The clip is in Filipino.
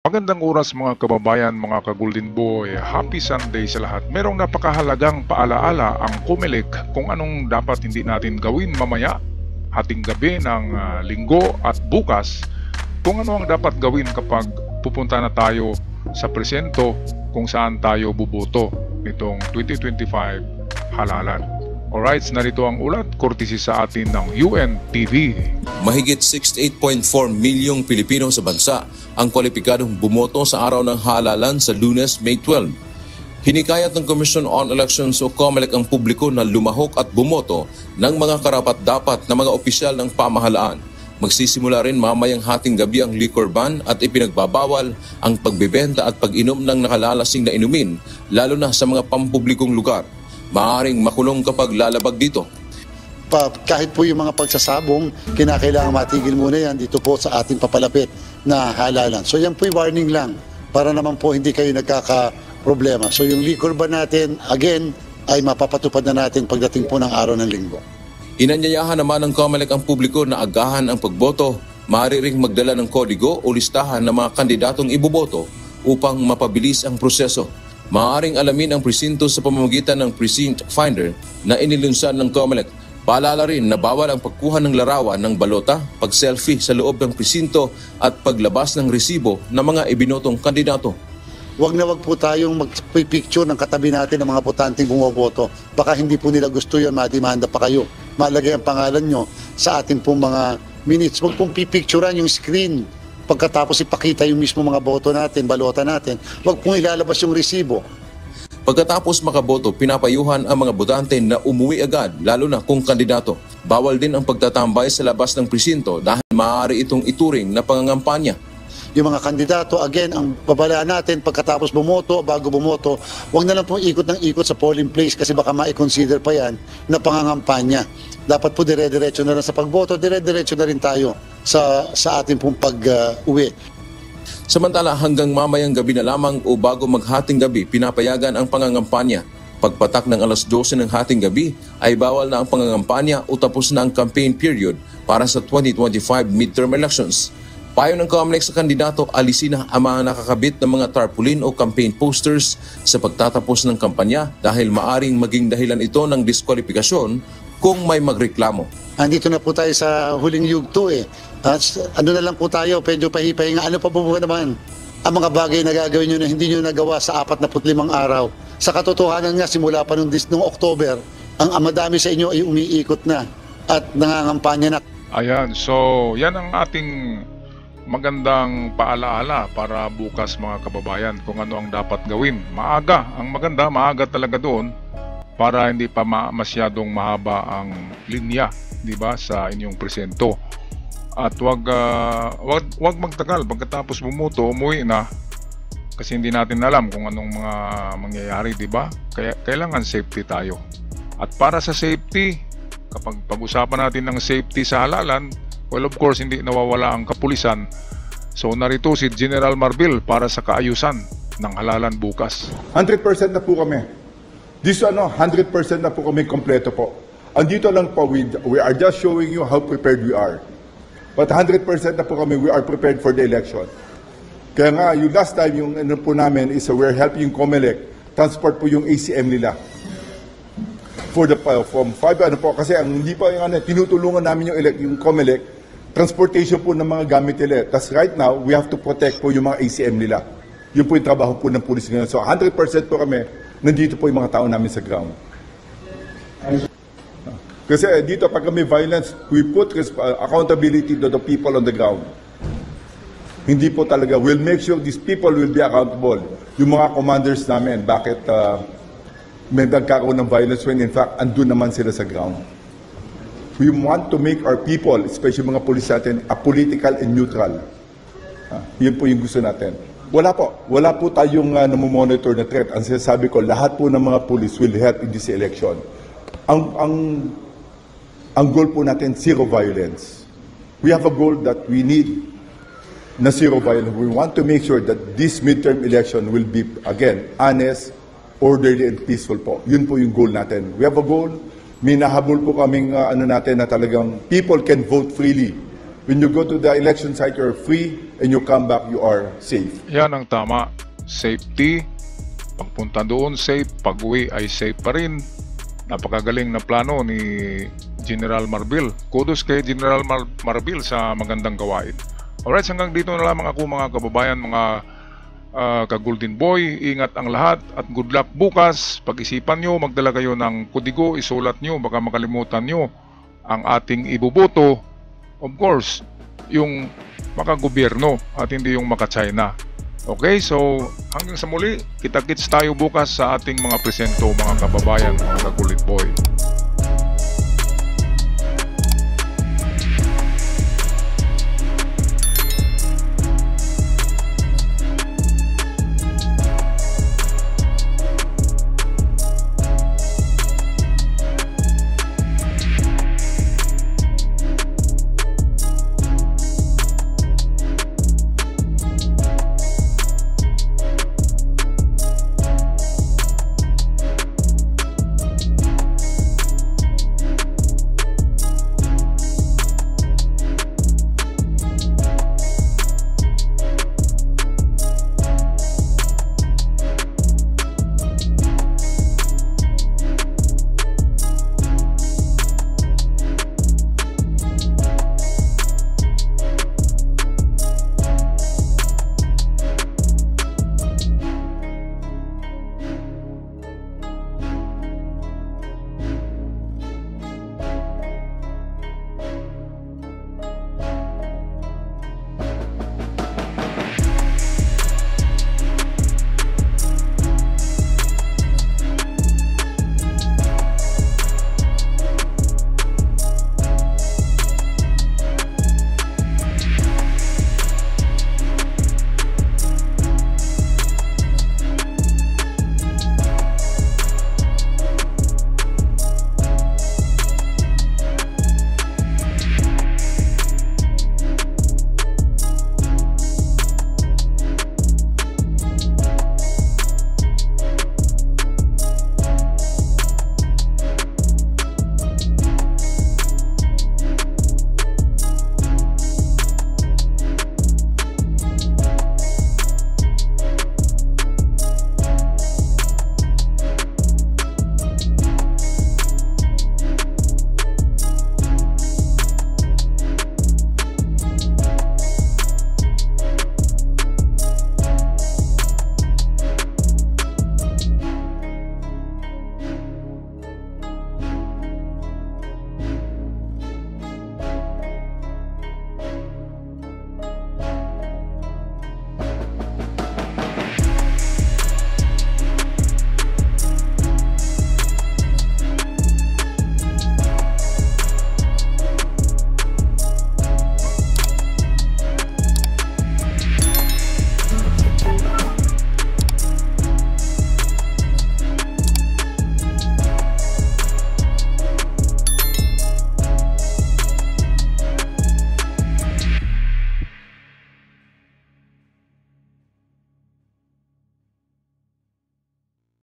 Magandang oras mga kababayan, mga ka-Golden Boy. Happy Sunday sa lahat. Merong napakahalagang paalaala ang Comelec kung anong dapat hindi natin gawin mamaya, hating gabi ng linggo at bukas, kung ano ang dapat gawin kapag pupunta na tayo sa presento kung saan tayo buboto nitong 2025 halalan. Alright, narito ang ulat, courtesy sa atin ng UNTV. Mahigit 68.4 milyong Pilipino sa bansa ang kwalipikadong bumoto sa araw ng halalan sa Lunes, May 12. Hinikayat ng Commission on Elections o COMELEC ang publiko na lumahok at bumoto ng mga karapat-dapat na mga opisyal ng pamahalaan. Magsisimula rin mamayang hating gabi ang liquor ban at ipinagbabawal ang pagbebenta at pag-inom ng nakalalasing na inumin, lalo na sa mga pampublikong lugar. Maaaring makulong kapag lalabag dito. Kahit po yung mga pagsasabong, kinakailangan matigil muna yan dito po sa ating papalapit na halalan. So yan po yung warning lang para naman po hindi kayo nagkaka-problema. So yung liquor ban natin, again, ay mapapatupad na natin pagdating po ng araw ng linggo. Inanyayahan naman ng COMELEC ang publiko na agahan ang pagboto, maaari ring magdala ng kodigo o listahan ng mga kandidatong iboboto upang mapabilis ang proseso. Maaaring alamin ang presinto sa pamamagitan ng precinct finder na inilunsad ng COMELEC. Paalala rin na bawal ang pagkuha ng larawan ng balota, pag-selfie sa loob ng presinto at paglabas ng resibo ng mga ibinotong kandidato. Wag na wag po tayong mag-picture ng katabi natin ng mga botanteng bumoboto. Baka hindi po nila gusto yun, madimanda pa kayo. Malagay ang pangalan nyo sa ating pong mga minutes. Wag pong pipicturean yung screen. Pagkatapos ipakita yung mismo mga boto natin, balota natin, wag pong ilalabas yung resibo. Pagkatapos makaboto, pinapayuhan ang mga botante na umuwi agad, lalo na kung kandidato. Bawal din ang pagtatambay sa labas ng presinto dahil maaari itong ituring na pangangampanya. Yung mga kandidato, again, ang babalaan natin pagkatapos bumoto, bago bumoto, wag na lang pong ikot ng ikot sa polling place kasi baka ma-consider pa yan na pangangampanya. Dapat po dire-diretso na lang sa pagboto, dire-diretso na rin tayo sa ating pong pag-uwi. Samantala hanggang mamayang gabi na lamang o bago maghating gabi, pinapayagan ang pangangampanya. Pagpatak ng alas 12 ng hating gabi ay bawal na ang pangangampanya o tapos na ang campaign period para sa 2025 midterm elections. Payo ng COMELEC sa kandidato, alisin na ang mga nakakabit ng mga tarpaulin o campaign posters sa pagtatapos ng kampanya dahil maaring maging dahilan ito ng diskwalifikasyon kung may magreklamo. Andito na po tayo sa huling yugto eh. Ano na lang po tayo, medyo pahipahinga. Ano pa po naman ang mga bagay na gagawin nyo na hindi nyo nagawa sa 45 araw? Sa katotohanan nga, simula pa noong October, ang madami sa inyo ay umiikot na at nangangampanya na. Ayan, so yan ang ating magandang paalaala para bukas mga kababayan kung ano ang dapat gawin. Maaga, ang maganda, maaga talaga doon para hindi pa masyadong mahaba ang linya, di ba, sa inyong presento. At wag magtagal pagkatapos bumoto, umuwi na kasi hindi natin alam kung anong mga mangyayari, di ba? Kaya kailangan safety tayo. At para sa safety, kapag pag-usapan natin ng safety sa halalan, well, of course, hindi nawawala ang kapulisan. So, narito si General Marbil para sa kaayusan ng halalan bukas. 100% na po kami. 100% na po kami kompleto po. Andito lang po, we are just showing you how prepared we are. But 100% na po kami, we are prepared for the election. Kaya nga, yung last time, yung ano po namin is we're helping COMELEC transport po yung ACM nila. From 5, ano po, kasi ang hindi pa yung tinutulungan namin yung COMELEC, transportation po ng mga gamit nila. Tapos right now, we have to protect po yung mga ACM nila. Yun po yung trabaho po ng pulis ngayon. So 100% po kami, nandito po yung mga tao namin sa ground. Kasi dito, pag kami violence, we put accountability to the people on the ground. Hindi po talaga, we'll make sure these people will be accountable. Yung mga commanders namin, bakit may nagkakaroon ng violence when in fact, andun naman sila sa ground. We want to make our people, especially mga police natin, political and neutral. Yun po yung gusto natin. Wala po tayong namomonitor na threat. Ang sinasabi ko, lahat po ng mga police will help in this election. Ang goal po natin, zero violence. We have a goal that we need na zero violence. We want to make sure that this midterm election will be, again, honest, orderly, and peaceful po. Yun po yung goal natin. We have a goal. May nahabol po kaming natin na talagang people can vote freely. When you go to the election site, you're free, and you come back, you are safe. Yan ang tama. Safety. Pagpunta doon, safe. Pag-uwi ay safe pa rin. Napakagaling na plano ni General Marbil. Kudos kay General Marbil sa magandang gawain. Alright, hanggang dito na lamang ako mga kababayan, mga ka-Golden Boy. Ingat ang lahat at good luck bukas. Pag-isipan nyo, magdala kayo ng kudigo, isulat nyo, baka makalimutan nyo ang ating ibuboto. Of course, yung makagobyerno at hindi yung maka-China. Okay, so hanggang sa muli, kita-kits tayo bukas sa ating mga presento mga kababayan, mga ka-Golden Boy.